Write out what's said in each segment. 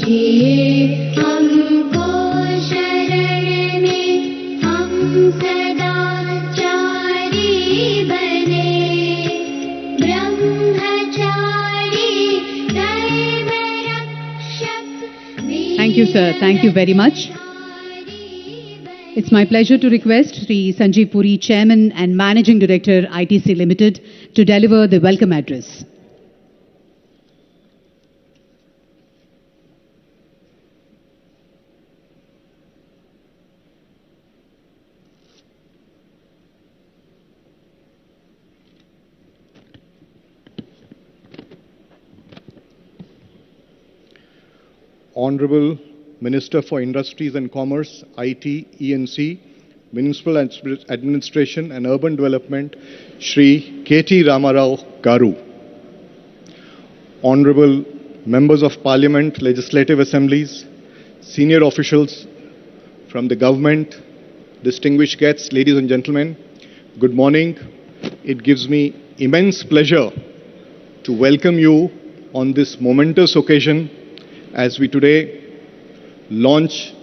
लीजिए हमको शरण में, हम सदाचारी बने, ब्रह्मचारी धर्म रक्षक। Thank you, sir. Thank you very much. It's my pleasure to request Sri Sanjeev Puri, Chairman and Managing Director, ITC Limited, to deliver the welcome address. Honorable Minister for Industries and Commerce, IT, E&C, Municipal Administration and Urban Development, Shri KT Ramarao Garu. Honorable Members of Parliament, Legislative Assemblies, senior officials from the government, distinguished guests, ladies and gentlemen, good morning. It gives me immense pleasure to welcome you on this momentous occasion as we today launch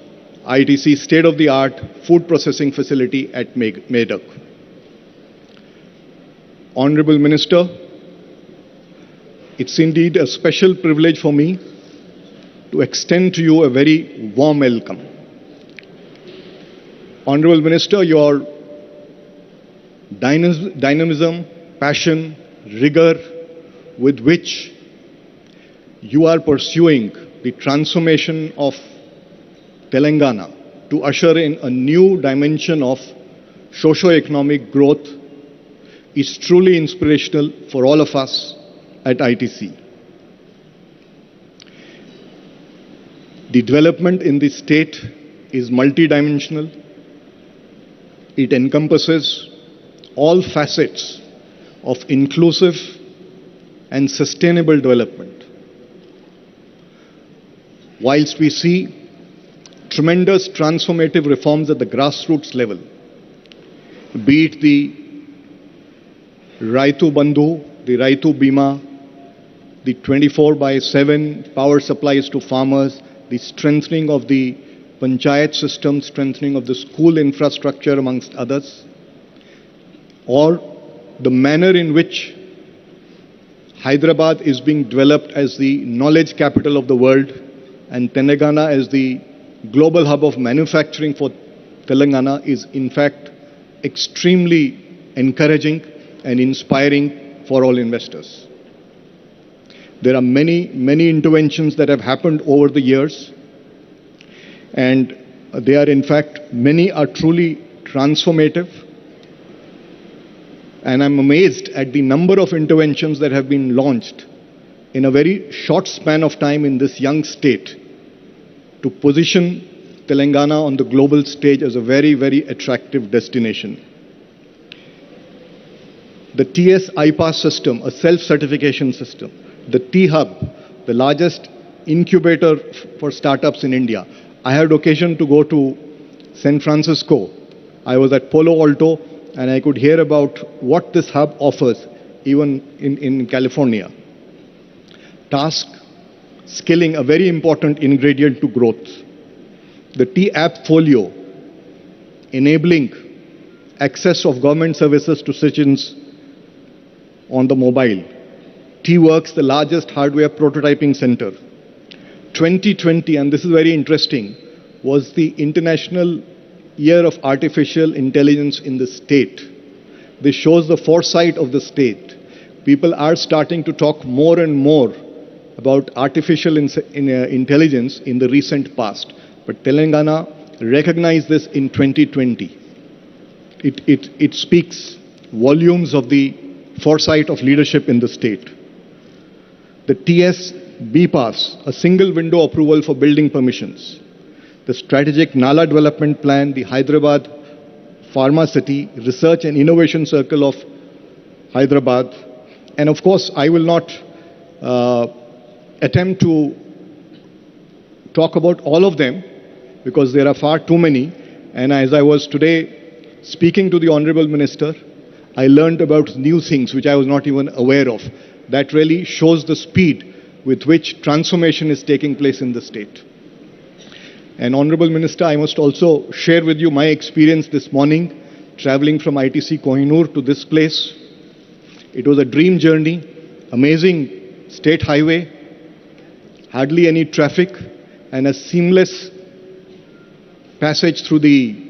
ITC state-of-the-art food processing facility at Medak. Honorable Minister, it's indeed a special privilege for me to extend to you a very warm welcome. Honorable Minister, your dynamism, passion, rigor with which you are pursuing the transformation of Telangana to usher in a new dimension of socio-economic growth is truly inspirational for all of us at ITC. The development in the state is multidimensional. It encompasses all facets of inclusive and sustainable development. Whilst we see tremendous transformative reforms at the grassroots level, be it the Raitu Bandhu, the Raitu Bima, the 24/7 power supplies to farmers, the strengthening of the panchayat system, strengthening of the school infrastructure amongst others, or the manner in which Hyderabad is being developed as the knowledge capital of the world and Telangana as the global hub of manufacturing for Telangana is in fact extremely encouraging and inspiring for all investors. There are many interventions that have happened over the years, and they are in fact, many are truly transformative. And I'm amazed at the number of interventions that have been launched in a very short span of time in this young state to position Telangana on the global stage as a very attractive destination. The TS iPass system, a self-certification system, the T-Hub, the largest incubator for startups in India. I had occasion to go to San Francisco. I was at Palo Alto and I could hear about what this hub offers even in California. Task skilling, a very important ingredient to growth. The T-App Folio, enabling access of government services to citizens on the mobile. T-Works, the largest hardware prototyping center. 2020, and this is very interesting, was the International Year of Artificial Intelligence in the state. This shows the foresight of the state. People are starting to talk more and more about artificial intelligence in the recent past. But Telangana recognized this in 2020. It speaks volumes of the foresight of leadership in the state. The TS B-Pass, a single window approval for building permissions. The strategic Nala development plan, the Hyderabad Pharma City Research and Innovation Circle of Hyderabad. And of course, I will not attempt to talk about all of them because there are far too many. And as I was today speaking to the Honorable Minister, I learned about new things which I was not even aware of. That really shows the speed with which transformation is taking place in the state. And Honorable Minister, I must also share with you my experience this morning traveling from ITC Kohinoor to this place. It was a dream journey, amazing state highway, hardly any traffic, and a seamless passage through the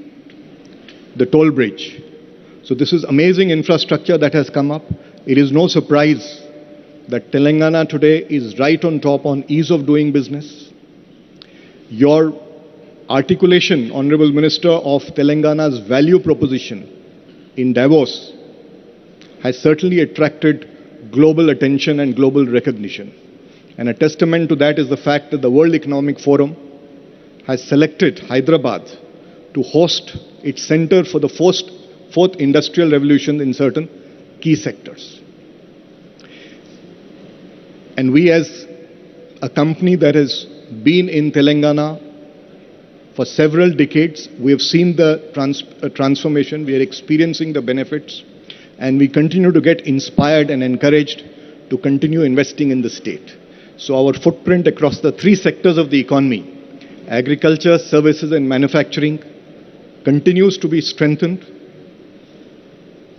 toll bridge. So this is amazing infrastructure that has come up. It is no surprise that Telangana today is right on top on ease of doing business. Your articulation, Honorable Minister, of Telangana's value proposition in Davos has certainly attracted global attention and global recognition. And a testament to that is the fact that the World Economic Forum has selected Hyderabad to host its center for the fourth industrial revolution in certain key sectors. And we, as a company that has been in Telangana for several decades, we have seen the transformation, we are experiencing the benefits, and we continue to get inspired and encouraged to continue investing in the state. So our footprint across the three sectors of the economy, agriculture, services and manufacturing, continues to be strengthened.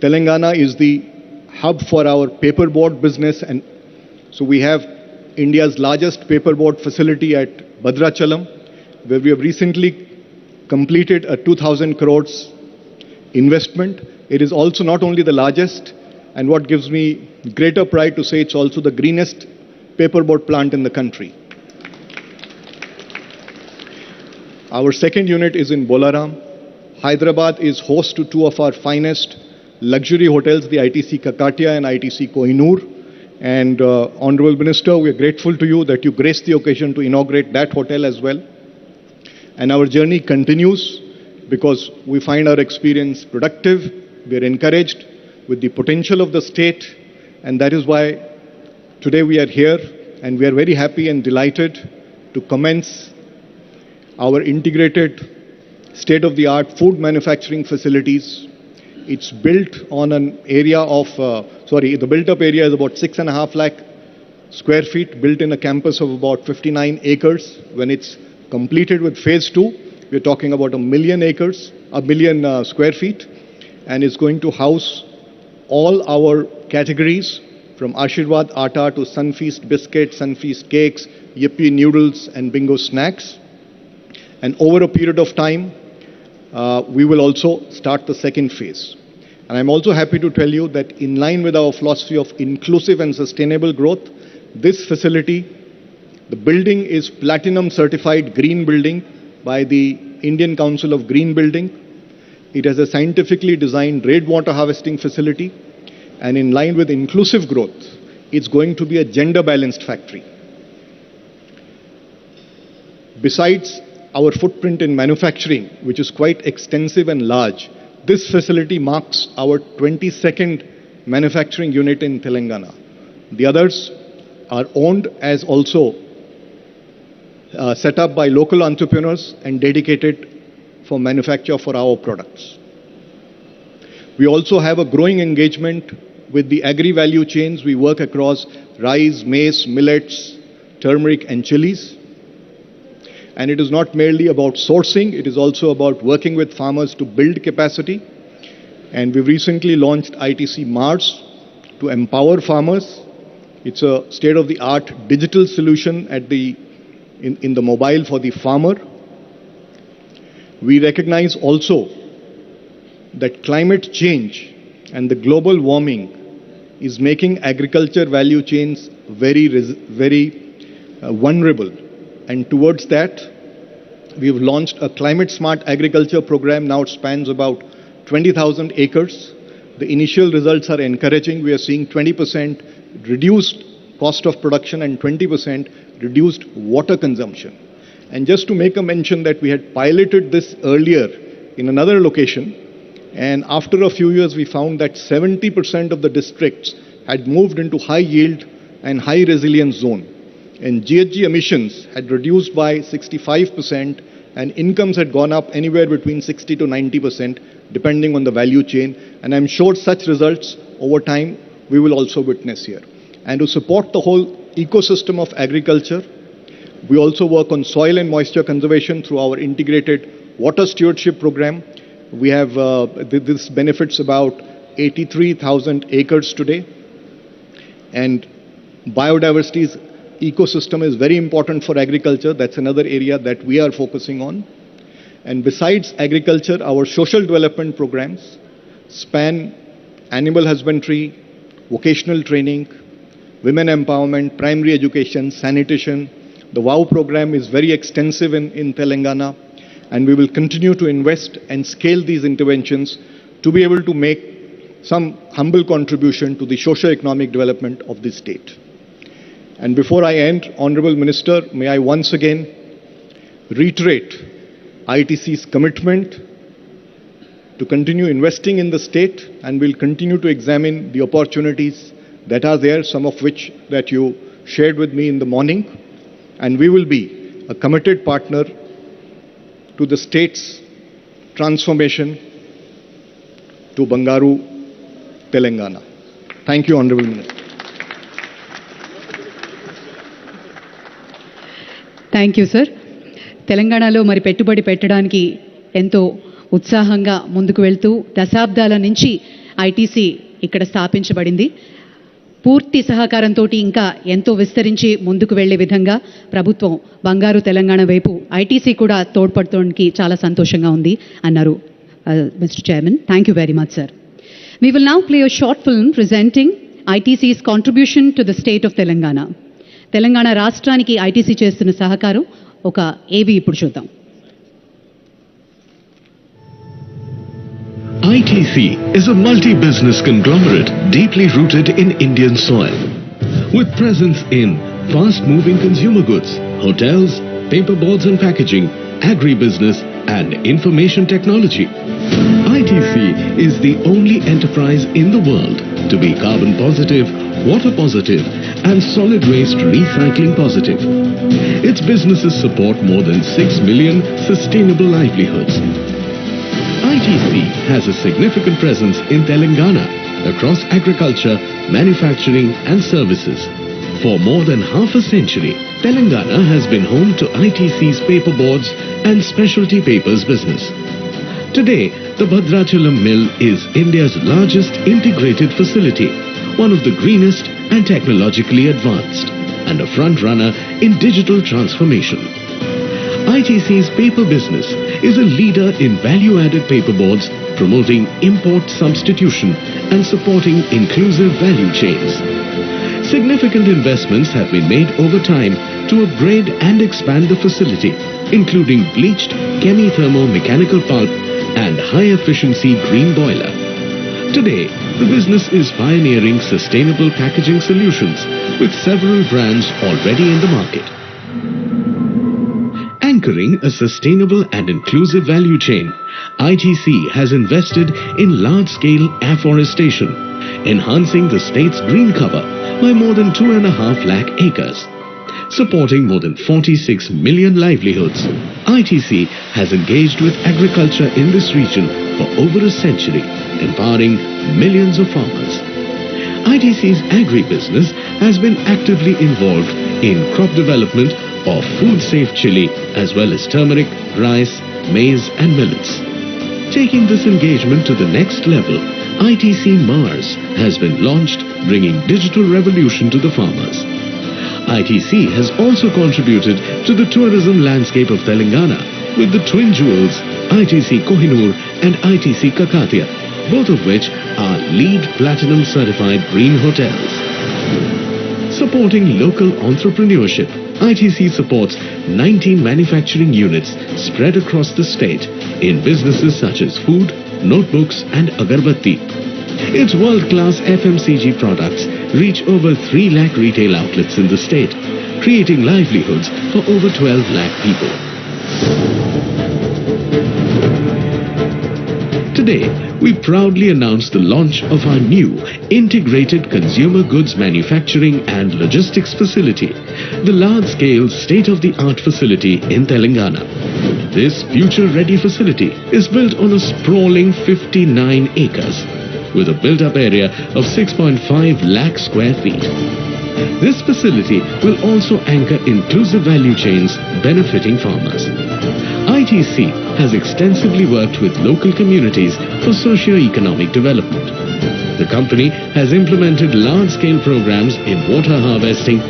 Telangana is the hub for our paperboard business, and so we have India's largest paperboard facility at Bhadrachalam, where we have recently completed a 2,000 crores investment. It is also not only the largest, and what gives me greater pride to say it's also the greenest paperboard plant in the country. Our second unit is in Bolaram. Hyderabad is host to two of our finest luxury hotels, the ITC Kakatiya and ITC Kohinoor. And Honorable Minister, we are grateful to you that you graced the occasion to inaugurate that hotel as well. And our journey continues because we find our experience productive. We are encouraged with the potential of the state, and that is why today we are here, and we are very happy and delighted to commence our integrated state-of-the-art food manufacturing facilities. It's built on an area of, the built-up area is about 6.5 lakh square feet, built in a campus of about 59 acres. When it's completed with phase 2, we're talking about 1 million square feet, and it's going to house all our categories from Ashirwad Atta to Sunfeast biscuits, Sunfeast cakes, Yippee noodles and Bingo snacks. And over a period of time, we will also start the second phase. And I'm also happy to tell you that in line with our philosophy of inclusive and sustainable growth, this facility, the building is platinum certified green building by the Indian Council of Green Building. It has a scientifically designed rainwater harvesting facility, and in line with inclusive growth, it's going to be a gender balanced factory. Besides our footprint in manufacturing, which is quite extensive and large, this facility marks our 22nd manufacturing unit in Telangana. The others are owned as also set up by local entrepreneurs and dedicated for manufacture for our products. We also have a growing engagement with the agri-value chains. We work across rice, maize, millets, turmeric and chilies. And it is not merely about sourcing, it is also about working with farmers to build capacity. And we've recently launched ITC Mars to empower farmers. It's a state-of-the-art digital solution in the mobile for the farmer. We recognize also that climate change and the global warming is making agriculture value chains very vulnerable. And towards that, we have launched a climate smart agriculture program. Now it spans about 20,000 acres. The initial results are encouraging. We are seeing 20% reduced cost of production and 20% reduced water consumption. And just to make a mention that we had piloted this earlier in another location, and after a few years we found that 70% of the districts had moved into high yield and high resilience zone. And GHG emissions had reduced by 65%, and incomes had gone up anywhere between 60 to 90%, depending on the value chain. And I'm sure such results over time we will also witness here. And to support the whole ecosystem of agriculture. We also work on soil and moisture conservation through our integrated water stewardship program. We have, this benefits about 83,000 acres today. And biodiversity ecosystem is very important for agriculture. That's another area that we are focusing on. And besides agriculture, our social development programs span animal husbandry, vocational training, women empowerment, primary education, sanitation. The WOW program is very extensive in Telangana, and we will continue to invest and scale these interventions to be able to make some humble contribution to the socio-economic development of the state. And before I end, Honorable Minister, may I once again reiterate ITC's commitment to continue investing in the state, and will continue to examine the opportunities that are there, some of which that you shared with me in the morning. And we will be a committed partner to the state's transformation to Bangaru, Telangana. Thank you, Honorable Minister. Thank you sir. తెలంగాణలో మరి పెట్టుబడి పెట్టడానికి ఎంతో ఉత్సాహంగా ముందుకు వెళ్తూ దశాబ్దాల నుంచి ఐటీసీ ఇక్కడ స్థాపించబడింది. పూర్తి సహకారంతో ఇంకా ఎంతో విస్తరించి ముందుకు వెళ్లే విధంగా ప్రభుత్వం బంగారు తెలంగాణ వైపు ఐటీసీ కూడా తోడ్పడటానికి చాలా సంతోషంగా ఉంది అన్నారు mister chairman. Thank you very much sir. We will now play a short film presenting ITC's contribution to the state of Telangana. Telangana రాష్ట్రానికి ఐటీసీ చేస్తున్న సహకారం ఒక ఏవి ఇప్పుడు చూద్దాం. ITC is a multi-business conglomerate deeply rooted in Indian soil. With presence in fast-moving consumer goods, hotels, paperboards and packaging, agribusiness and information technology. ITC is the only enterprise in the world to be carbon positive, water positive and solid waste recycling positive. Its businesses support more than 6 million sustainable livelihoods. ITC has a significant presence in Telangana across agriculture, manufacturing and services. For more than half a century, Telangana has been home to ITC's paperboards and specialty papers business. Today, the Bhadrachalam mill is India's largest integrated facility, one of the greenest and technologically advanced, and a front-runner in digital transformation. ITC's paper business is a leader in value-added paperboards, promoting import substitution and supporting inclusive value chains. Significant investments have been made over time to upgrade and expand the facility, including bleached chemi-thermo-mechanical pulp and high-efficiency green boiler. Today, the business is pioneering sustainable packaging solutions with several brands already in the market. Anchoring a sustainable and inclusive value chain, ITC has invested in large-scale afforestation, enhancing the state's green cover by more than 2.5 lakh acres. Supporting more than 46 million livelihoods, ITC has engaged with agriculture in this region for over a century, empowering millions of farmers. ITC's agri-business has been actively involved in crop development of food-safe chili as well as turmeric, rice, maize and millets. Taking this engagement to the next level, ITC Mars has been launched, bringing digital revolution to the farmers. ITC has also contributed to the tourism landscape of Telangana with the twin jewels ITC Kohinoor and ITC Kakatia, both of which are LEED Platinum certified green hotels. Supporting local entrepreneurship, ITC supports 19 manufacturing units spread across the state in businesses such as food, notebooks and agarbatti. Its world-class FMCG products reach over 3 lakh retail outlets in the state, creating livelihoods for over 12 lakh people. Today, we proudly announce the launch of our new integrated consumer goods manufacturing and logistics facility, the large-scale state-of-the-art facility in Telangana. This future-ready facility is built on a sprawling 59 acres with a built-up area of 6.5 lakh square feet. This facility will also anchor inclusive value chains benefiting farmers. ITC has extensively worked with local communities for socio-economic development. The company has implemented large-scale programs in water harvesting,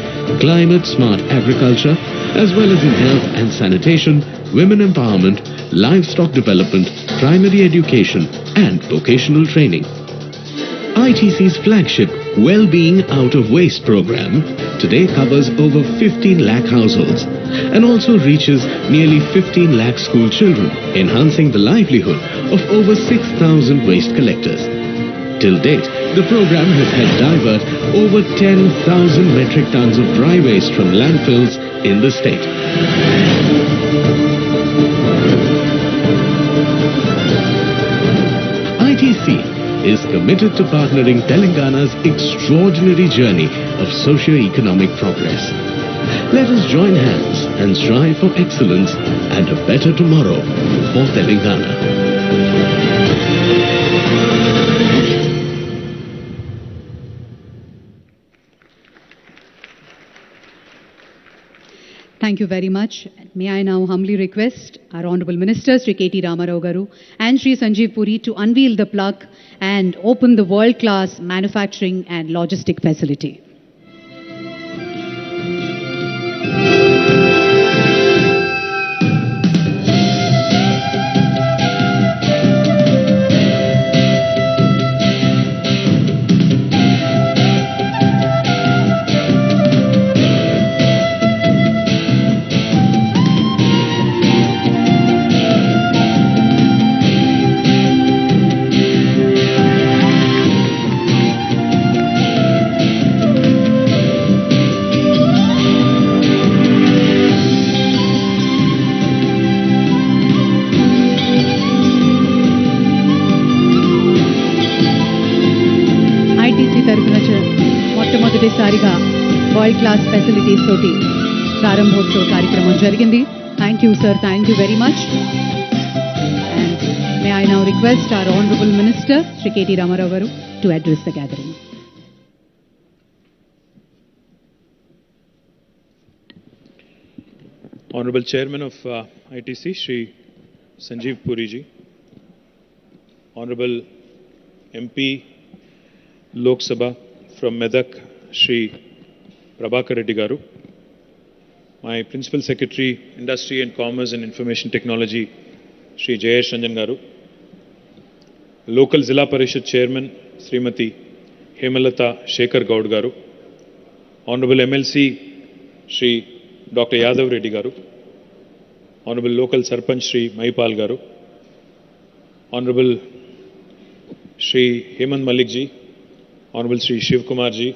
climate-smart agriculture, as well as in health and sanitation, women empowerment, livestock development, primary education, and vocational training. ITC's flagship Well-Being Out of Waste program today covers over 15 lakh households and also reaches nearly 15 lakh school children, enhancing the livelihood of over 6,000 waste collectors. Till date, the program has helped divert over 10,000 metric tons of dry waste from landfills in the state. ITC is committed to partnering Telangana's extraordinary journey of socio-economic progress. Let us join hands and strive for excellence and a better tomorrow for Telangana. Thank you very much. May I now humbly request our Honorable Ministers, Sri KT Ramarao Garu and Sri Sanjeev Puri, to unveil the plug and open the world-class manufacturing and logistic facility. మొట్టమొదటిసారిగా world class facilities తోటి ప్రారంభోత్సవ కార్యక్రమం జరిగింది. Thank you sir, thank you very much. And may I now request our honourable minister Shri KT Ramarao Garu to address the gathering. Honorable Chairman of ITC, Shri Sanjeev Puri ji, Honorable MP Lok Sabha from Medak, Shri Prabhakar Reddy Garu, my Principal Secretary, Industry and Commerce and Information Technology, Shri Jayesh Ranjan Garu, Local Zilla Parishad Chairman, Srimati Hemalata Shekhar Gaud Garu, Honorable MLC, Shri Dr. Yadav Reddy Garu, Honorable Local Sarpanch Shri Mahipal Garu, Honorable Shri Hemant Malik ji, Honorable Shri Shiv Kumar ji,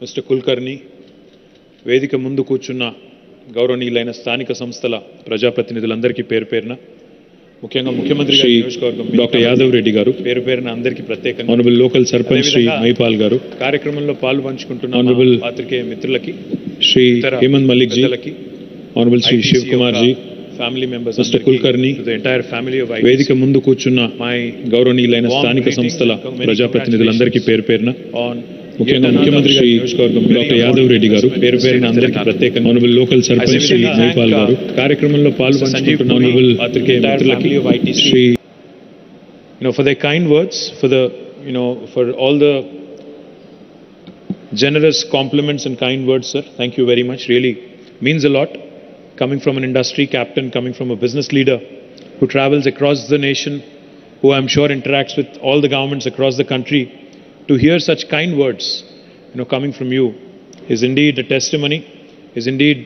Mr. Kulkarni, వేదిక ముందు కూర్చున్న గౌరవనీయులైన స్థానిక సంస్థల ప్రజాప్రతినిధులందరికీ పేరు పేరున, ముఖ్యంగా ముఖ్యమంత్రి గారి నియోజకవర్గం డాక్టర్ యాదవ్ రెడ్డి గారు పేరు పేరున అందరికీ ప్రత్యేకంగా, ఆనరబుల్ లోకల్ సర్పంచ్ శ్రీ మహిపాల్ గారు, కార్యక్రమంలో పాల్పంచుకుంటున్న ఆనరబుల్ పాత్రికేయ మిత్రులకి, శ్రీ హేమంత్ మలిక్ జీలకి, honourable Shri Shiv Kumar ji, family members, mister Kulkarni, the entire family of వేదిక ముందు కూర్చున్న మై గౌరవనీయులైన స్థానిక సంస్థల ప్రజాప్రతినిధులందరికీ పేరు పేరున, ముఖ్యంగా ముఖ్యమంత్రి గారి నియోజకవర్గం డాక్టర్ యాదవ్ రెడ్డి గారు పేరు పేరున అందరికీ ప్రత్యేకంగా, ఆనరబుల్ లోకల్ సర్పంచ్ శ్రీ మహిపాల్ గారు, కార్యక్రమంలో పాల్పంచుకుంటున్న ఆనరబుల్ పాత్రికేయ మిత్రులకి, Shri for their kind words, for all the generous compliments and kind words, sir. Thank you very much. Really means a lot. Coming from an industry captain, coming from a business leader who travels across the nation, who I'm sure interacts with all the governments across the country, to hear such kind words, coming from you is indeed a testimony, is indeed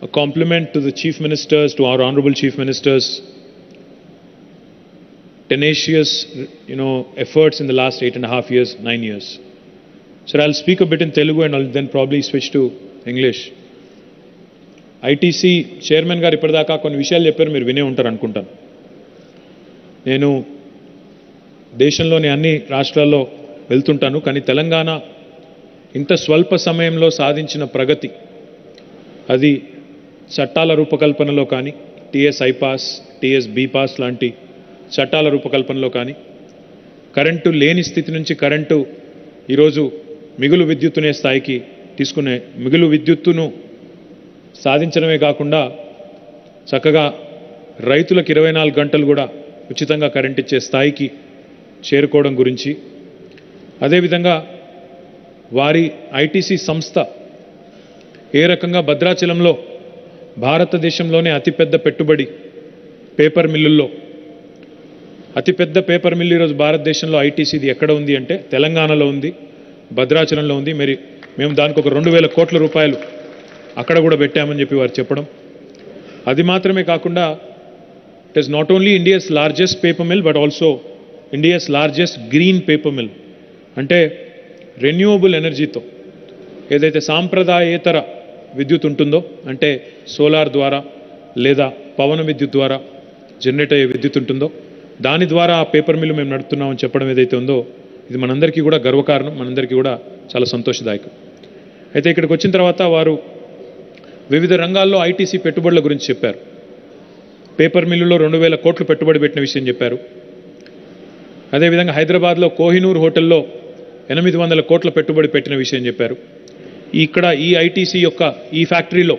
a compliment to the chief ministers, to our honorable chief ministers, tenacious, efforts in the last 8.5 years, 9 years. Sir, I'll speak a bit in Telugu and I'll then probably switch to English. ITC chairman గారు ఇప్పటిదాకా కొన్ని విషయాలు చెప్పారు, మీరు వినే ఉంటారు అనుకుంటాను. నేను దేశంలోని అన్ని రాష్ట్రాల్లో వెళ్తుంటాను, కానీ తెలంగాణ ఇంత స్వల్ప సమయంలో సాధించిన ప్రగతి, అది చట్టాల రూపకల్పనలో కానీ, TS ఐపాస్, TS బీపాస్ లాంటి చట్టాల రూపకల్పనలో కానీ, కరెంటు లేని స్థితి నుంచి కరెంటు ఈరోజు మిగులు విద్యుత్తునే స్థాయికి తీసుకునే మిగులు విద్యుత్తును సాధించడమే కాకుండా చక్కగా రైతులకు 24 గంటలు కూడా ఉచితంగా కరెంట్ ఇచ్చే స్థాయికి చేరుకోవడం గురించి, అదేవిధంగా వారి ఐటీసీ సంస్థ ఏ రకంగా భద్రాచలంలో భారతదేశంలోనే అతిపెద్ద పెట్టుబడి పేపర్ మిల్లుల్లో అతిపెద్ద పేపర్ మిల్లు ఈరోజు భారతదేశంలో ఐటీసీది ఎక్కడ ఉంది అంటే తెలంగాణలో ఉంది, భద్రాచలంలో ఉంది. మేము దానికి ఒక 2,000 కోట్ల రూపాయలు అక్కడ కూడా పెట్టామని చెప్పి వారు చెప్పడం. అది మాత్రమే కాకుండా it is not only India's largest paper mill but also India's largest green paper mill. అంటే రెన్యూవబుల్ ఎనర్జీతో ఏదైతే సాంప్రదాయేతర విద్యుత్ ఉంటుందో, అంటే సోలార్ ద్వారా లేదా పవన విద్యుత్ ద్వారా జనరేట్ అయ్యే విద్యుత్ ఉంటుందో దాని ద్వారా ఆ పేపర్ మిల్లు మేము నడుపుతున్నామని చెప్పడం ఏదైతే ఉందో ఇది మనందరికీ కూడా గర్వకారణం, మనందరికీ కూడా చాలా సంతోషదాయకం. అయితే ఇక్కడికి వచ్చిన తర్వాత వారు వివిధ రంగాల్లో ఐటీసీ పెట్టుబడుల గురించి చెప్పారు. పేపర్ మిల్లులో 2,000 కోట్లు పెట్టుబడి పెట్టిన విషయం చెప్పారు. అదేవిధంగా హైదరాబాద్లో కోహినూర్ హోటల్లో 800 కోట్ల పెట్టుబడి పెట్టిన విషయం చెప్పారు. ఇక్కడ ఈ ఐటీసీ యొక్క ఈ ఫ్యాక్టరీలో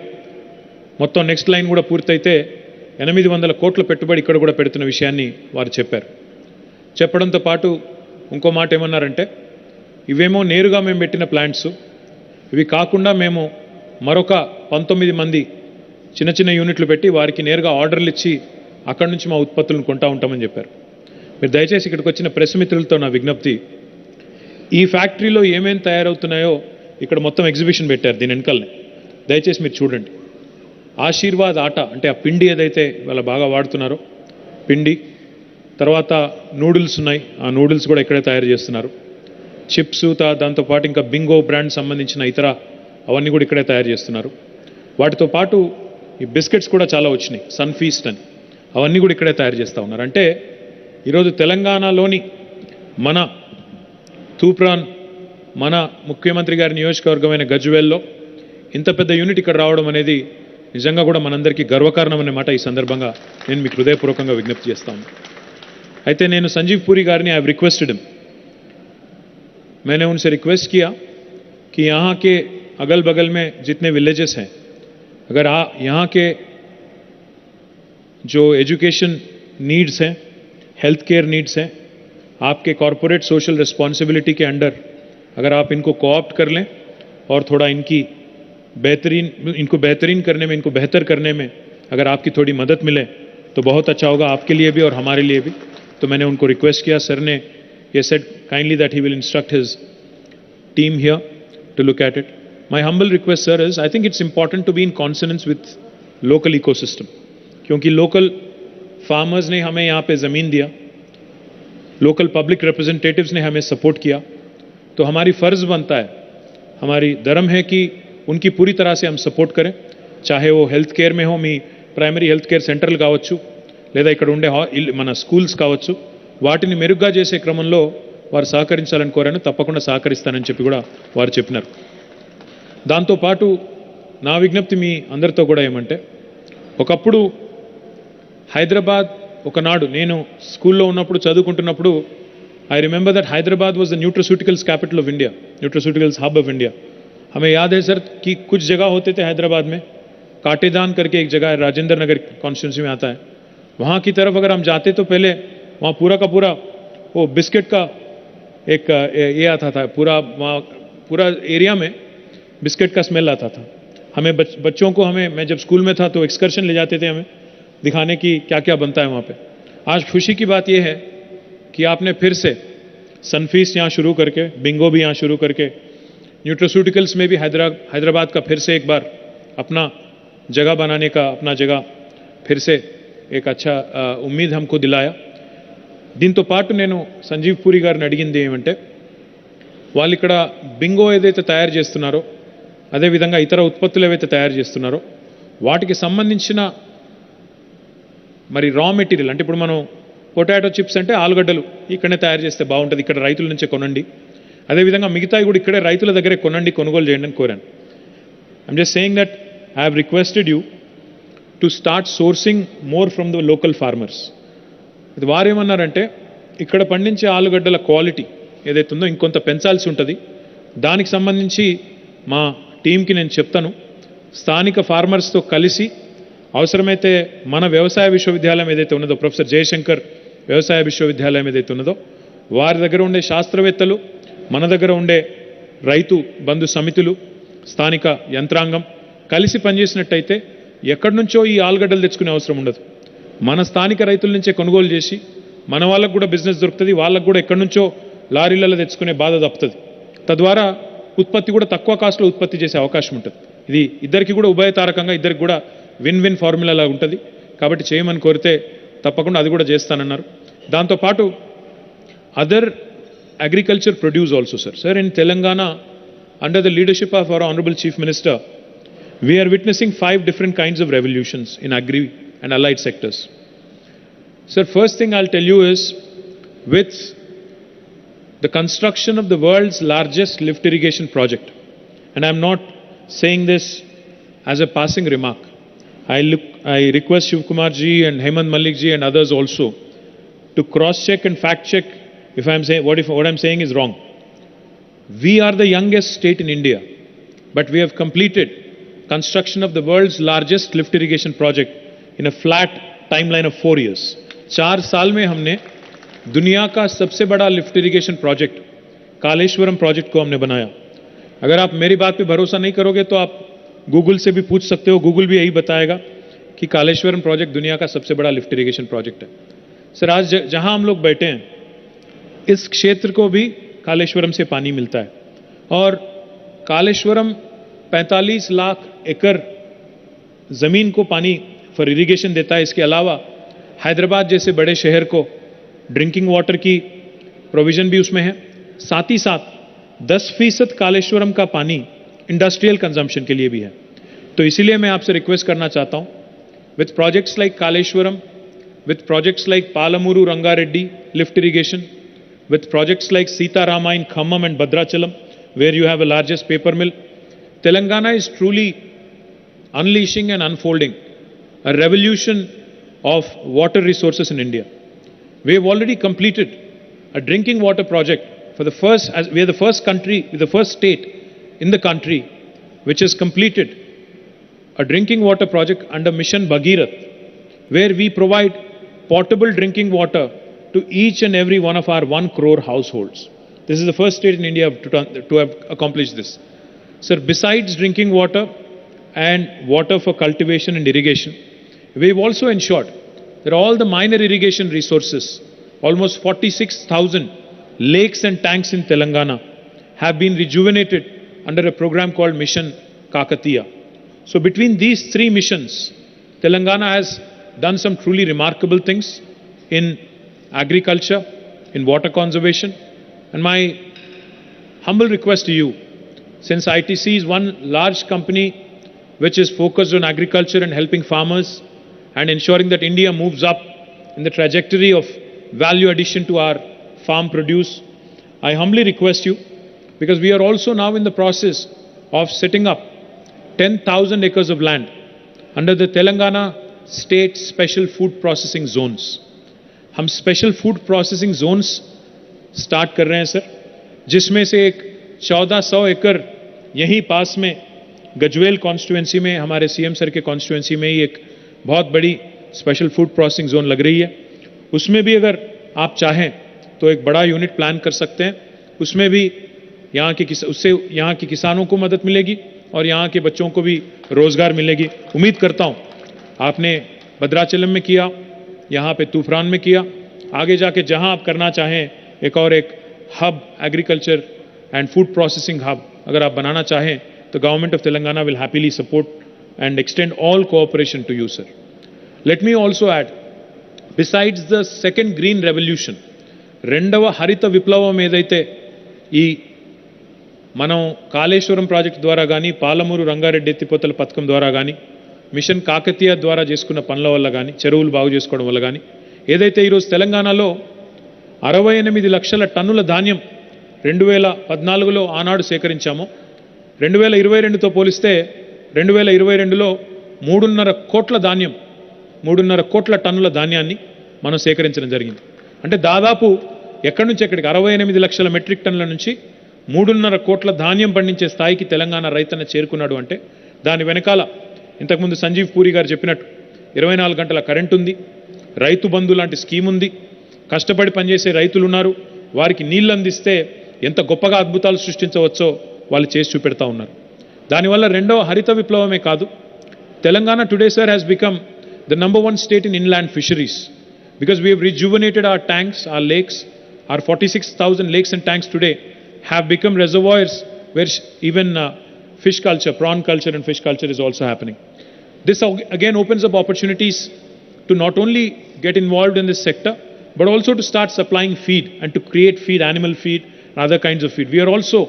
మొత్తం నెక్స్ట్ లైన్ కూడా పూర్తయితే 800 కోట్ల పెట్టుబడి ఇక్కడ కూడా పెడుతున్న విషయాన్ని వారు చెప్పారు. చెప్పడంతో పాటు ఇంకో మాట ఏమన్నారంటే, ఇవేమో నేరుగా మేము పెట్టిన ప్లాంట్స్, ఇవి కాకుండా మేము మరొక 19 మంది చిన్న చిన్న యూనిట్లు పెట్టి వారికి నేరుగా ఆర్డర్లు ఇచ్చి అక్కడి నుంచి మా ఉత్పత్తులను కొంటా ఉంటామని చెప్పారు. మీరు దయచేసి ఇక్కడికి వచ్చిన ప్రెస్ మిత్రులతో నా విజ్ఞప్తి, ఈ ఫ్యాక్టరీలో ఏమేమి తయారవుతున్నాయో ఇక్కడ మొత్తం ఎగ్జిబిషన్ పెట్టారు దీని వెనకాలనే, దయచేసి మీరు చూడండి. ఆశీర్వాద్ ఆట అంటే ఆ పిండి ఏదైతే వాళ్ళు బాగా వాడుతున్నారో పిండి, తర్వాత నూడిల్స్ ఉన్నాయి, ఆ నూడిల్స్ కూడా ఇక్కడే తయారు చేస్తున్నారు. చిప్స్ దాంతోపాటు ఇంకా బింగో బ్రాండ్ సంబంధించిన ఇతర అవన్నీ కూడా ఇక్కడే తయారు చేస్తున్నారు. వాటితో పాటు ఈ బిస్కెట్స్ కూడా చాలా వచ్చినాయి, సన్ ఫీస్ట్ అని, అవన్నీ కూడా ఇక్కడే తయారు చేస్తూ ఉన్నారు. అంటే ఈరోజు తెలంగాణలోని మన తూప్రాన్, మన ముఖ్యమంత్రి గారి నియోజకవర్గమైన గజ్వేల్లో ఇంత పెద్ద యూనిట్ ఇక్కడ రావడం అనేది నిజంగా కూడా మనందరికీ గర్వకారణం అన్నమాట. ఈ సందర్భంగా నేను మీకు హృదయపూర్వకంగా విజ్ఞప్తి చేస్తాను. అయితే నేను సంజీవ్ పూరి గారిని ఐ हैव रिक्वेस्टेड हिम, मैंने उनसे रिक्वेस्ट किया कि यहाँ के अगल बगल में जितने विलेजेस हैं, अगर यहाँ के जो एजुकेशन नीड्स हैं, हेल्थ केयर नीड्स हैं, आपके कॉरपोरेट सोशल रिस्पॉन्सिबिलिटी के अंडर अगर आप इनको कोऑप्ट कर लें और थोड़ा इनको बेहतरीन करने में, इनको बेहतर करने में अगर आपकी थोड़ी मदद मिले तो बहुत अच्छा होगा आपके लिए भी और हमारे लिए भी. तो मैंने उनको रिक्वेस्ट किया. सर ने ये said kindly that he will instruct his team here to look at it. My humble request sir is, I think it's important to be in consonance with local ecosystem, क्योंकि local farmers ने हमें यहाँ पे ज़मीन दिया, local public representatives ने हमें support किया, तो हमारी फ़र्ज़ बनता है, हमारी धर्म है कि उनकी पूरी तरह से हम सपोर्ट करें. चाहे वो हेल्थ केयर में हो, మీ ప్రైమరీ హెల్త్ కేర్ సెంటర్లు కావచ్చు, లేదా ఇక్కడ ఉండే మన స్కూల్స్ కావచ్చు, వాటిని మెరుగ్గా చేసే క్రమంలో వారు సహకరించాలని కోరాను. తప్పకుండా సహకరిస్తానని చెప్పి కూడా వారు చెప్పినారు. దాంతోపాటు నా విజ్ఞప్తి మీ అందరితో కూడా ఏమంటే, ఒకప్పుడు హైదరాబాద్, ఒకనాడు నేను స్కూల్లో ఉన్నప్పుడు చదువుకుంటున్నప్పుడు I remember that Hyderabad was the nutraceuticals capital of India, nutraceuticals hub of India. हमें याद है सर कि कुछ जगह होते थे हैदराबाद में, काटेदान करके एक जगह है, राजेंद्र नगर कॉन्स्टिट्यूंसी में आता है, वहाँ की तरफ अगर हम जाते तो पहले वहाँ पूरा का पूरा वो बिस्किट का एक ये आता था, वहाँ पूरा एरिया में बिस्किट का स्मेल आता था. हमें बच्चों को मैं जब स्कूल में था तो एक्सकर्शन ले जाते थे हमें दिखाने की क्या क्या बनता है वहाँ पे. आज खुशी की बात यह है कि आपने फिर से सनफीस्ट यहाँ शुरू करके, बिंगो भी यहाँ शुरू करके, न्यूट्रास्यूटिकल्स में भी हैदराबाद का फिर से एक बार अपना जगह बनाने का, अपना जगह फिर से एक अच्छा उम्मीद हमको दिलाया. దీంతో పాటు నేను సంజీవ్ పూరి గారిని అడిగింది ఏమంటే, వాళ్ళు ఇక్కడ బింగో ఏదైతే తయారు చేస్తున్నారో, అదేవిధంగా ఇతర ఉత్పత్తులు ఏవైతే తయారు చేస్తున్నారో వాటికి సంబంధించిన మరి రా మెటీరియల్, అంటే ఇప్పుడు మనం పొటాటో చిప్స్ అంటే ఆలుగడ్డలు ఇక్కడనే తయారు చేస్తే బాగుంటుంది, ఇక్కడ రైతుల నుంచే కొనండి, అదేవిధంగా మిగతాయి కూడా ఇక్కడే రైతుల దగ్గరే కొనండి, కొనుగోలు చేయండి అని కోరాను. I'm just saying that I have requested you to start sourcing more from the local farmers. ఇది వారేమన్నారంటే, ఇక్కడ పండించే ఆలుగడ్డల క్వాలిటీ ఏదైతే ఉందో ఇంకొంత పెంచాల్సి ఉంటుంది, దానికి సంబంధించి మా టీంకి నేను చెప్తాను. స్థానిక ఫార్మర్స్తో కలిసి అవసరమైతే మన వ్యవసాయ విశ్వవిద్యాలయం ఏదైతే ఉన్నదో, ప్రొఫెసర్ జయశంకర్ వ్యవసాయ విశ్వవిద్యాలయం ఏదైతే ఉన్నదో, వారి దగ్గర ఉండే శాస్త్రవేత్తలు, మన దగ్గర ఉండే రైతు బంధు సమితులు, స్థానిక యంత్రాంగం కలిసి పనిచేసినట్టయితే ఎక్కడి నుంచో ఈ ఆలుగడ్డలు తెచ్చుకునే అవసరం ఉండదు. మన స్థానిక రైతుల నుంచే కొనుగోలు చేసి మన వాళ్ళకు కూడా బిజినెస్ దొరుకుతుంది, వాళ్ళకు కూడా ఎక్కడి నుంచో లారీలలో తెచ్చుకునే బాధ తప్పుతుంది. తద్వారా ఉత్పత్తి కూడా తక్కువ కాస్ట్లో ఉత్పత్తి చేసే అవకాశం ఉంటుంది. ఇది ఇద్దరికి కూడా ఉభయతారకంగా, ఇద్దరికి కూడా విన్ విన్ ఫార్ములా లాగా ఉంటుంది. కాబట్టి చేయమని కోరితే తప్పకుండా అది కూడా చేస్తానన్నారు. దాంతోపాటు other agriculture produce also, sir. Sir, in Telangana, under the leadership of our Honorable Chief Minister, we are witnessing 5 different kinds of revolutions in agri and allied sectors. Sir, first thing I'll tell you is, with the construction of the world's largest lift irrigation project, and I'm not saying this as a passing remark, I request Shiv Kumar ji and Hemant Malik ji and others also to cross-check and fact-check if I'm saying what I'm saying is wrong. We are the youngest state in India, but we have completed construction of the world's largest lift irrigation project in a flat timeline of 4 years. 4 साल में हमने दुनिया का सबसे बड़ा lift irrigation project Kaleshwaram project को हमने बनाया. अगर आप मेरी बात पे भरोसा नहीं करोगे तो आप गूगल से भी पूछ सकते हो. गूगल भी यही बताएगा कि कालेश्वरम प्रोजेक्ट दुनिया का सबसे बड़ा लिफ्ट इरिगेशन प्रोजेक्ट है. सर, आज जहां हम लोग बैठे हैं इस क्षेत्र को भी कालेश्वरम से पानी मिलता है और कालेश्वरम 45 लाख एकड़ जमीन को पानी फॉर इरिगेशन देता है. इसके अलावा हैदराबाद जैसे बड़े शहर को ड्रिंकिंग वाटर की प्रोविजन भी उसमें है. साथ ही साथ 10% कालेश्वरम का पानी इंडस्ट्रियल कंजम्पशन के लिए भी है. तो इसीलिए मैं आपसे रिक्वेस्ट करना चाहता हूं, with projects like Kaleshwaram, with projects like Palamuru Rangareddy lift irrigation, with projects like Sita Rama in Khammam and Bhadrachalam, where you have the largest paper mill, Telangana is truly unleashing and unfolding a revolution of water resources in India. We have already completed a drinking water project for the first, as we are the first country, the first state in the country which has completed a drinking water project under Mission Bhagirath, where we provide portable drinking water to each and every one of our 1 crore households. This is the first state in India to have accomplished this. Sir, besides drinking water and water for cultivation and irrigation, we've also ensured that all the minor irrigation resources, almost 46,000 lakes and tanks in Telangana, have been rejuvenated under a program called Mission Kakatiya. So between these 3 missions, Telangana has done some truly remarkable things in agriculture, in water conservation. And my humble request to you, since ITC is one large company which is focused on agriculture and helping farmers and ensuring that India moves up in the trajectory of value addition to our farm produce, I humbly request you, because we are also now in the process of setting up 10,000 acres of land under the Telangana State Special Food Processing Zones. हम special food processing zones start कर रहे हैं sir, जिसमें से एक 1400 एकड़ यहीं पास में गजवेल कॉन्स्टिट्यूएंसी में, हमारे सीएम सर के कॉन्स्टिट्यूएंसी में ही एक बहुत बड़ी स्पेशल फूड प्रोसेसिंग जोन लग रही है. उसमें भी अगर आप चाहें तो एक बड़ा यूनिट प्लान कर सकते हैं. उसमें भी उससे यहाँ के किसानों को मदद मिलेगी और यहाँ के बच्चों को भी रोजगार मिलेगी. उम्मीद करता हूँ आपने भद्राचलम में किया, यहाँ पे तूफान में किया, आगे जाके जहाँ आप करना चाहें एक hub agriculture and food processing hub अगर आप बनाना चाहें तो government of Telangana will happily support and extend all cooperation to you sir. Let me also add, besides the second green revolution, రెండవ హరిత విప్లవం ఏదైతే ఈ మనం కాళేశ్వరం ప్రాజెక్ట్ ద్వారా కానీ, పాలమూరు రంగారెడ్డి ఎత్తిపోతల పథకం ద్వారా కానీ, మిషన్ కాకతీయ ద్వారా చేసుకున్న పనుల వల్ల కానీ, చెరువులు బాగు చేసుకోవడం వల్ల కానీ, ఏదైతే ఈరోజు తెలంగాణలో 68 లక్షల టన్నుల ధాన్యం 2014లో ఆనాడు సేకరించామో, 2022తో పోలిస్తే 2022లో 3.5 కోట్ల ధాన్యం, 3.5 కోట్ల టన్నుల ధాన్యాన్ని మనం సేకరించడం జరిగింది. అంటే దాదాపు ఎక్కడి నుంచి ఎక్కడికి 68 లక్షల మెట్రిక్ టన్నుల నుంచి 3.5 కోట్ల ధాన్యం పండించే స్థాయికి తెలంగాణ రైతన్న చేరుకున్నాడు అంటే దాని వెనకాల ఇంతకుముందు సంజీవ్ పూరి గారు చెప్పినట్టు 24 గంటల కరెంట్ ఉంది, రైతు బంధు లాంటి స్కీమ్ ఉంది, కష్టపడి పనిచేసే రైతులు ఉన్నారు, వారికి నీళ్ళు అందిస్తే ఎంత గొప్పగా అద్భుతాలు సృష్టించవచ్చో వాళ్ళు చేసి చూపెడతా ఉన్నారు. దానివల్ల రెండవ హరిత విప్లవమే కాదు, Telangana today sir has become the number 1 state in inland fisheries because we have rejuvenated our tanks, our lakes. Our 46,000 lakes and tanks today have become reservoirs where even fish culture, prawn culture and fish culture is also happening. This again opens up opportunities to not only get involved in this sector but also to start supplying feed and to create feed, animal feed and other kinds of feed. We are also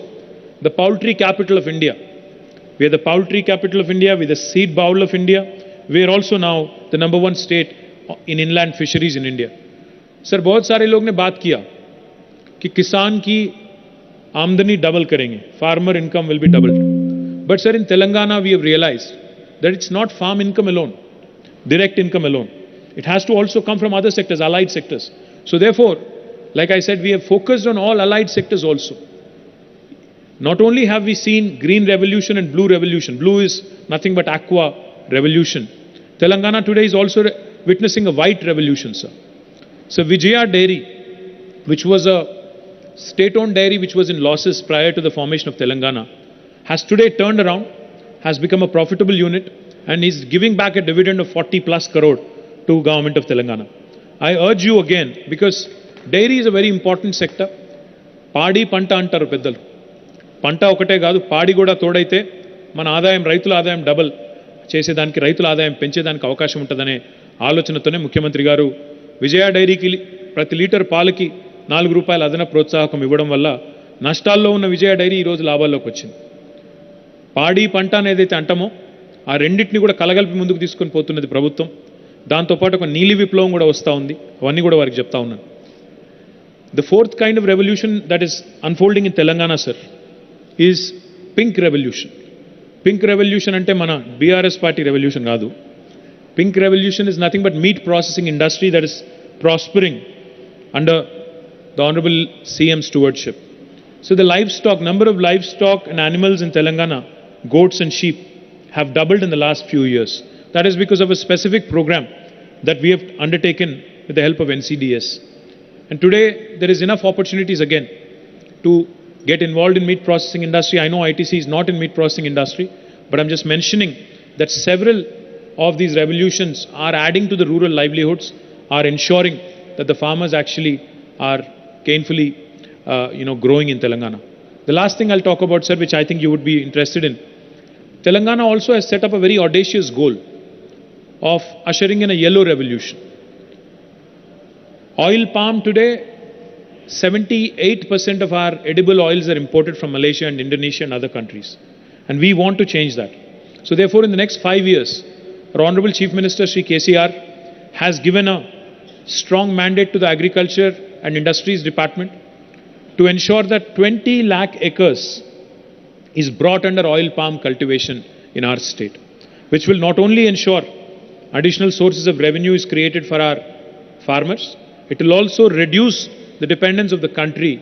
the poultry capital of India. We are the poultry capital of India, we are the seed bowl of India. We are also now the number 1 state in inland fisheries in India. Sir, बहुत सारे लोग ने बात किया कि किसान की आमदनी डबल करेंगे, farmer income will be doubled. But sir, in Telangana we have realized that it's not farm income alone, direct income alone. It has to also come from other sectors, allied sectors. So therefore, like I said, we have focused on all allied sectors also. Not only have we seen green revolution and blue revolution, blue is nothing but aqua revolution. Telangana today is also witnessing a white revolution, sir. So Vijaya Dairy, which was a state-owned dairy which was in losses prior to the formation of Telangana, has today turned around, has become a profitable unit and is giving back a dividend of 40 plus crore to government of Telangana. I urge you again, because dairy is a very important sector. Paadi panta antaru peddalu. Panta okate gaadu, paadi kuda todaite మన ఆదాయం, రైతుల ఆదాయం double చేసేదానికి, రైతుల ఆదాయం పెంచేదానికి అవకాశం ఉంటుందనే ఆలోచనతోనే ముఖ్యమంత్రి గారు విజయ డైరీకి ప్రతి లీటర్ పాలకి 4 రూపాయల అదన ప్రోత్సాహకం ఇవ్వడం వల్ల నష్టాల్లో ఉన్న విజయ డైరీ ఈరోజు లాభాల్లోకి వచ్చింది. పాడి పంట అనేదైతే అంటామో ఆ రెండింటిని కూడా కలగలిపి ముందుకు తీసుకొని పోతున్నది ప్రభుత్వం. దాంతోపాటు ఒక నీలి విప్లవం కూడా వస్తూ ఉంది. అవన్నీ కూడా వారికి చెప్తా ఉన్నాను. The fourth kind of revolution that is unfolding in Telangana, sir, is pink revolution. Pink revolution ante mana BRS party revolution kaadu. Pink revolution is nothing but meat processing industry that is prospering under the Honorable CM stewardship. So the livestock, number of livestock and animals in Telangana, goats and sheep, have doubled in the last few years. That is because of a specific program that we have undertaken with the help of NCDS. And today there is enough opportunities again to get involved in meat processing industry. I know ITC is not in meat processing industry, but I'm just mentioning that several of these revolutions are adding to the rural livelihoods, are ensuring that the farmers actually are gainfully growing in Telangana. The last thing I'll talk about, sir, which I think you would be interested in, Telangana also has set up a very audacious goal of ushering in a yellow revolution. Oil palm today, 78% of our edible oils are imported from Malaysia and Indonesia and other countries. And we want to change that. So therefore, in the next 5 years, our Honorable Chief Minister Shri KTR has given a strong mandate to the Agriculture and Industries Department to ensure that 20 lakh acres is brought under oil palm cultivation in our state, which will not only ensure additional sources of revenue is created for our farmers, it will also reduce the dependence of the country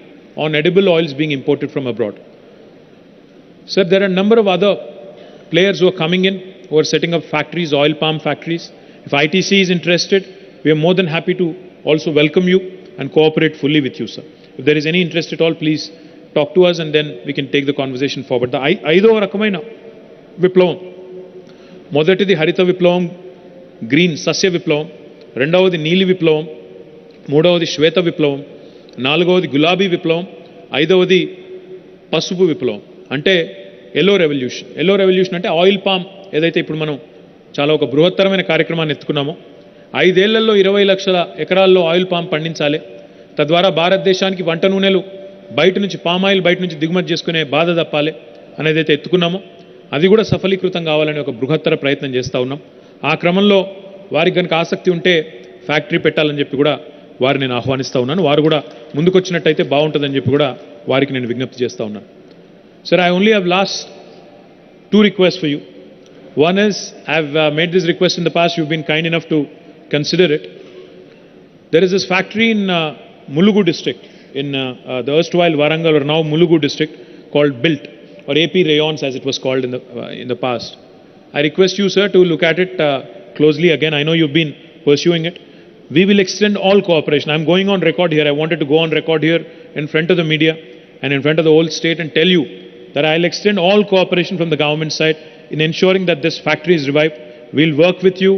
on edible oils being imported from abroad. Sir, there are a number of other players who are coming in, who are setting up factories, oil palm factories. If ITC is interested, we are more than happy to also welcome you and cooperate fully with you, sir. If there is any interest at all, please talk to us and then we can take the conversation forward. The ఐదో రకమైన విప్లవం, మొదటిది హరిత విప్లవం, green సస్య విప్లవం, రెండవది నీలి విప్లవం, మూడవది శ్వేత విప్లవం, నాలుగవది గులాబీ విప్లవం, ఐదవది పసుపు విప్లవం అంటే ఎల్లో రెవల్యూషన్. ఎల్లో రెవల్యూషన్ అంటే ఆయిల్ పామ్ ఏదైతే ఇప్పుడు మనం చాలా ఒక బృహత్తరమైన కార్యక్రమాన్ని ఎత్తుకున్నామో, 5 ఏళ్లలో 20 లక్షల ఎకరాల్లో ఆయిల్ పామ్ పండించాలి, తద్వారా భారతదేశానికి వంట నూనెలు బయట నుంచి, పామ్ ఆయిల్ బయట నుంచి దిగుమతి చేసుకునే బాధ తప్పాలి అనేదైతే ఎత్తుకున్నామో అది కూడా సఫలీకృతం కావాలని ఒక బృహత్తర ప్రయత్నం చేస్తూ ఉన్నాం. ఆ క్రమంలో వారికి కనుక ఆసక్తి ఉంటే ఫ్యాక్టరీ పెట్టాలని చెప్పి కూడా వారిని నేను ఆహ్వానిస్తూ ఉన్నాను. వారు కూడా ముందుకొచ్చినట్టయితే బాగుంటుందని చెప్పి కూడా వారికి నేను విజ్ఞప్తి చేస్తూ ఉన్నాను. Sir, I only have last 2 requests for you. One is, I've made this request in the past, you've been kind enough to consider it. There is this factory in Mulugu district in the erstwhile Warangal or now Mulugu district called BUILT, or AP Rayons as it was called in the past. I request you, sir, to look at it closely again. I know you've been pursuing it. We will extend all cooperation. I'm going on record here. I wanted to go on record here in front of the media and in front of the whole state and tell you that I'll extend all cooperation from the government side in ensuring that this factory is revived. We'll work with you.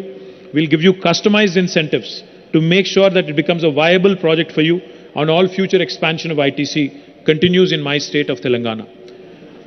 We'll give you customized incentives to make sure that it becomes a viable project for you and all future expansion of ITC continues in my state of Telangana.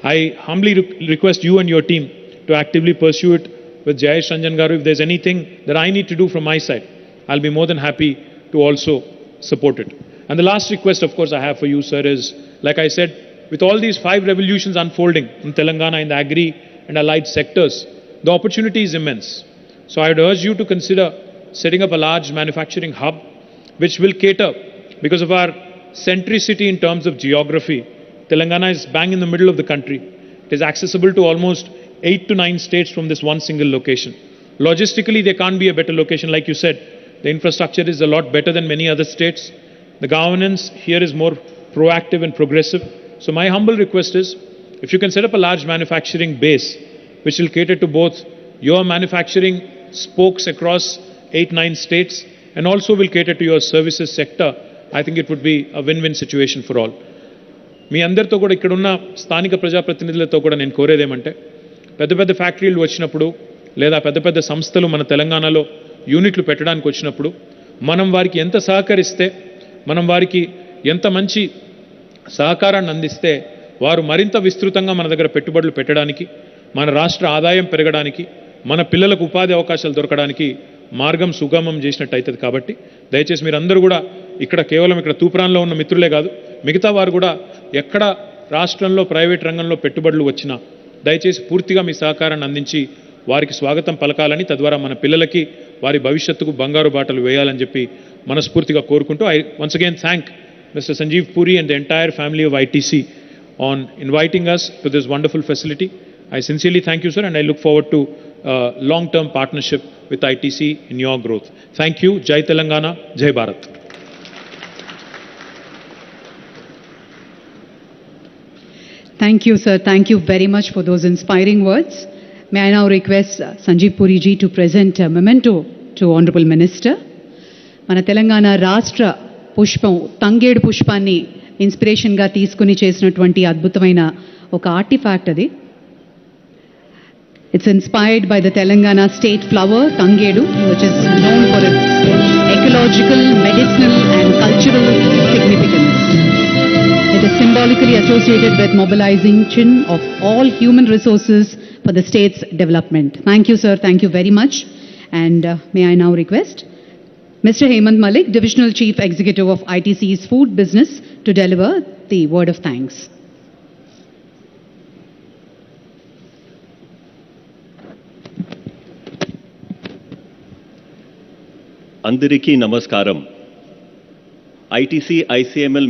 I humbly request you and your team to actively pursue it with Jayesh Ranjan Garu. If there's anything that I need to do from my side, I'll be more than happy to also support it. And the last request, of course, I have for you, sir, is, like I said, with all these 5 revolutions unfolding in Telangana in the agri and allied sectors, the opportunity is immense. So I would urge you to consider setting up a large manufacturing hub which will cater, because of our centricity in terms of geography. Telangana is bang in the middle of the country. It is accessible to almost 8 to 9 states from this one single location. Logistically, there can't be a better location. Like you said, the infrastructure is a lot better than many other states. The governance here is more proactive and progressive. So my humble request is, if you can set up a large manufacturing base, which will cater to both your manufacturing spokes across 8-9 states and also will cater to your services sector, I think it would be a win-win situation for all. మీ అందరితో కూడా ఇక్కడున్న స్థానిక ప్రజాప్రతినిధులతో కూడా నేను కోరేదేమంటే, పెద్ద పెద్ద ఫ్యాక్టరీలు వచ్చినప్పుడు లేదా పెద్ద పెద్ద సంస్థలు మన తెలంగాణలో యూనిట్లు పెట్టడానికి వచ్చినప్పుడు మనం వారికి ఎంత సహకరిస్తే, మనం వారికి ఎంత మంచి సహకారాన్ని అందిస్తే వారు మరింత విస్తృతంగా మన దగ్గర పెట్టుబడులు పెట్టడానికి, మన రాష్ట్ర ఆదాయం పెరగడానికి, మన పిల్లలకు ఉపాధి అవకాశాలు దొరకడానికి మార్గం సుగమం చేసినట్టు అవుతుంది. కాబట్టి దయచేసి మీరందరూ కూడా ఇక్కడ కేవలం ఇక్కడ తూప్రాన్లో ఉన్న మిత్రులే కాదు, మిగతా వారు కూడా ఎక్కడ రాష్ట్రంలో ప్రైవేట్ రంగంలో పెట్టుబడులు వచ్చినా దయచేసి పూర్తిగా మీ సహకారాన్ని అందించి వారికి స్వాగతం పలకాలని, తద్వారా మన పిల్లలకి వారి భవిష్యత్తుకు బంగారు బాటలు వేయాలని చెప్పి మనస్ఫూర్తిగా కోరుకుంటూ, I once again thank Mr. Sanjeev Puri and the entire family of ITC on inviting us to this wonderful facility. I sincerely thank you, sir, and I look forward to long-term partnership with ITC in your growth. Thank you. Jai Telangana, Jai Bharat. Thank you, sir. Thank you very much for those inspiring words. May I now request Sanjeev Puri ji to present a memento to Honorable Minister. మన తెలంగాణ రాష్ట్ర పుష్పం తంగేడు పుష్పాన్ని ఇన్స్పిరేషన్గా తీసుకుని చేసినటువంటి అద్భుతమైన ఒక artefact అది. It's inspired by the Telangana state flower, Tangedu, which is known for its ecological, medicinal and cultural significance. It is symbolically associated with mobilization of all human resources for the state's development. Thank you, sir. Thank you very much. And may I now request Mr. Hemant Malik, Divisional Chief Executive of ITC's Food Business, to deliver the word of thanks. అందరికీ నమస్కారం. ITC ICML